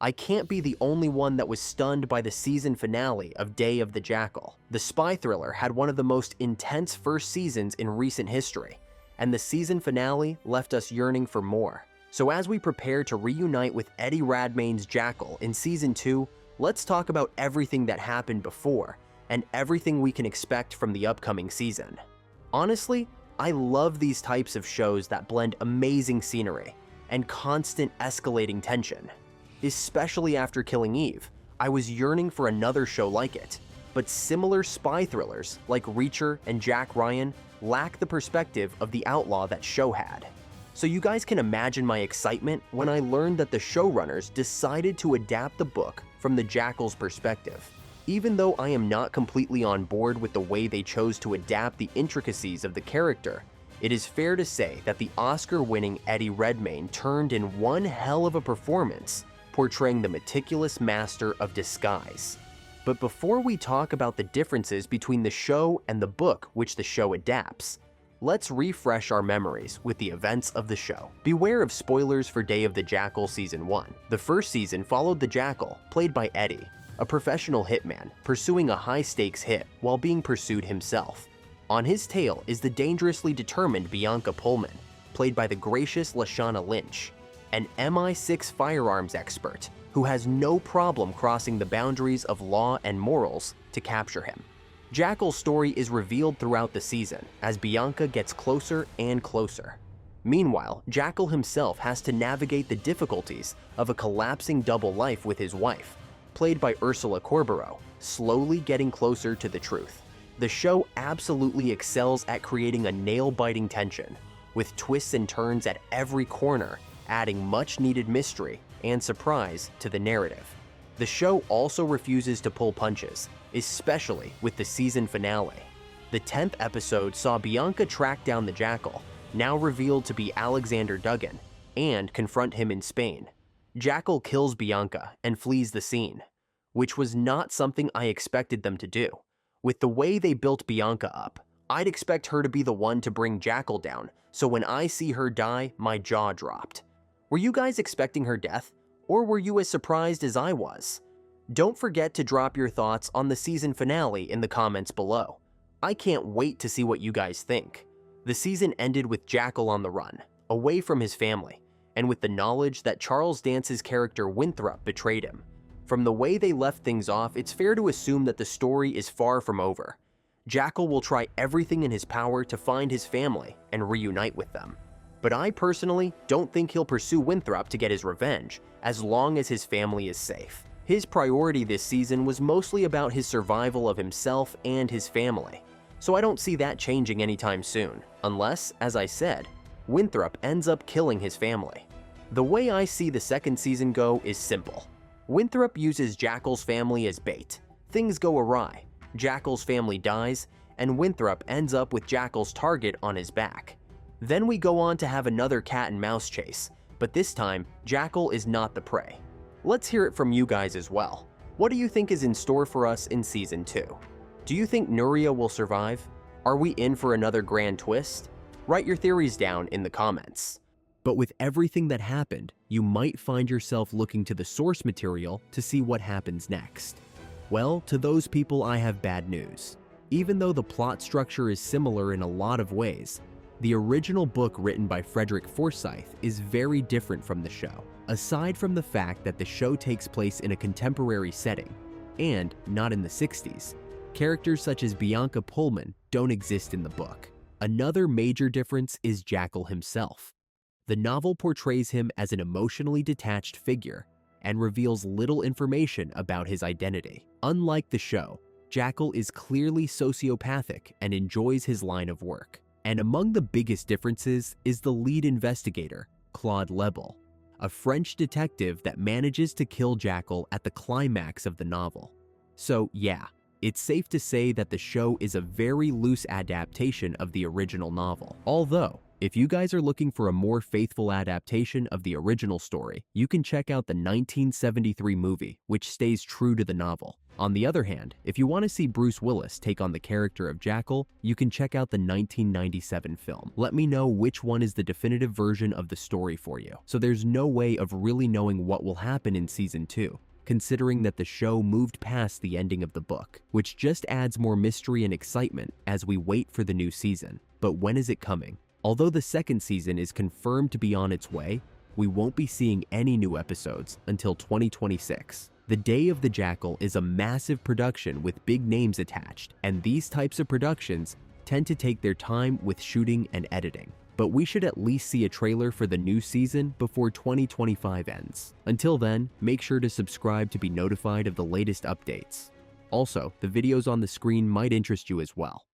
I can't be the only one that was stunned by the season finale of Day of the Jackal. The spy thriller had one of the most intense first seasons in recent history, and the season finale left us yearning for more. So as we prepare to reunite with Eddie Redmayne's Jackal in Season 2, let's talk about everything that happened before and everything we can expect from the upcoming season. Honestly, I love these types of shows that blend amazing scenery and constant escalating tension. Especially after Killing Eve, I was yearning for another show like it, but similar spy thrillers like Reacher and Jack Ryan lack the perspective of the outlaw that show had. So you guys can imagine my excitement when I learned that the showrunners decided to adapt the book from the Jackal's perspective. Even though I am not completely on board with the way they chose to adapt the intricacies of the character, it is fair to say that the Oscar-winning Eddie Redmayne turned in one hell of a performance, portraying the meticulous master of disguise. But before we talk about the differences between the show and the book which the show adapts, let's refresh our memories with the events of the show. Beware of spoilers for Day of the Jackal Season 1. The first season followed the Jackal, played by Eddie, a professional hitman pursuing a high-stakes hit while being pursued himself. On his tail is the dangerously determined Bianca Pullman, played by the gracious Lashana Lynch, an MI6 firearms expert who has no problem crossing the boundaries of law and morals to capture him. Jackal's story is revealed throughout the season as Bianca gets closer and closer. Meanwhile, Jackal himself has to navigate the difficulties of a collapsing double life with his wife, played by Ursula Corberó, slowly getting closer to the truth. The show absolutely excels at creating a nail-biting tension, with twists and turns at every corner, adding much-needed mystery and surprise to the narrative. The show also refuses to pull punches, especially with the season finale. The 10th episode saw Bianca track down the Jackal, now revealed to be Alexander Duggan, and confront him in Spain. Jackal kills Bianca and flees the scene, which was not something I expected them to do. With the way they built Bianca up, I'd expect her to be the one to bring Jackal down, so when I see her die, my jaw dropped. Were you guys expecting her death, or were you as surprised as I was? Don't forget to drop your thoughts on the season finale in the comments below. I can't wait to see what you guys think. The season ended with Jackal on the run, away from his family, and with the knowledge that Charles Dance's character Winthrop betrayed him. From the way they left things off, it's fair to assume that the story is far from over. Jackal will try everything in his power to find his family and reunite with them. But I personally don't think he'll pursue Winthrop to get his revenge, as long as his family is safe. His priority this season was mostly about his survival of himself and his family, so I don't see that changing anytime soon, unless, as I said, Winthrop ends up killing his family. The way I see the second season go is simple. Winthrop uses Jackal's family as bait. Things go awry, Jackal's family dies, and Winthrop ends up with Jackal's target on his back. Then we go on to have another cat and mouse chase, but this time, Jackal is not the prey. Let's hear it from you guys as well. What do you think is in store for us in Season 2? Do you think Nuria will survive? Are we in for another grand twist? Write your theories down in the comments. But with everything that happened, you might find yourself looking to the source material to see what happens next. Well, to those people I have bad news. Even though the plot structure is similar in a lot of ways, the original book written by Frederick Forsyth is very different from the show. Aside from the fact that the show takes place in a contemporary setting, and not in the 60s, characters such as Bianca Pullman don't exist in the book. Another major difference is Jackal himself. The novel portrays him as an emotionally detached figure and reveals little information about his identity. Unlike the show, Jackal is clearly sociopathic and enjoys his line of work. And among the biggest differences is the lead investigator, Claude Lebel, a French detective that manages to kill Jackal at the climax of the novel. So yeah, it's safe to say that the show is a very loose adaptation of the original novel. Although, if you guys are looking for a more faithful adaptation of the original story, you can check out the 1973 movie, which stays true to the novel. On the other hand, if you want to see Bruce Willis take on the character of Jackal, you can check out the 1997 film. Let me know which one is the definitive version of the story for you, so there's no way of really knowing what will happen in Season 2, considering that the show moved past the ending of the book, which just adds more mystery and excitement as we wait for the new season. But when is it coming? Although the second season is confirmed to be on its way, we won't be seeing any new episodes until 2026. The Day of the Jackal is a massive production with big names attached, and these types of productions tend to take their time with shooting and editing. But we should at least see a trailer for the new season before 2025 ends. Until then, make sure to subscribe to be notified of the latest updates. Also, the videos on the screen might interest you as well.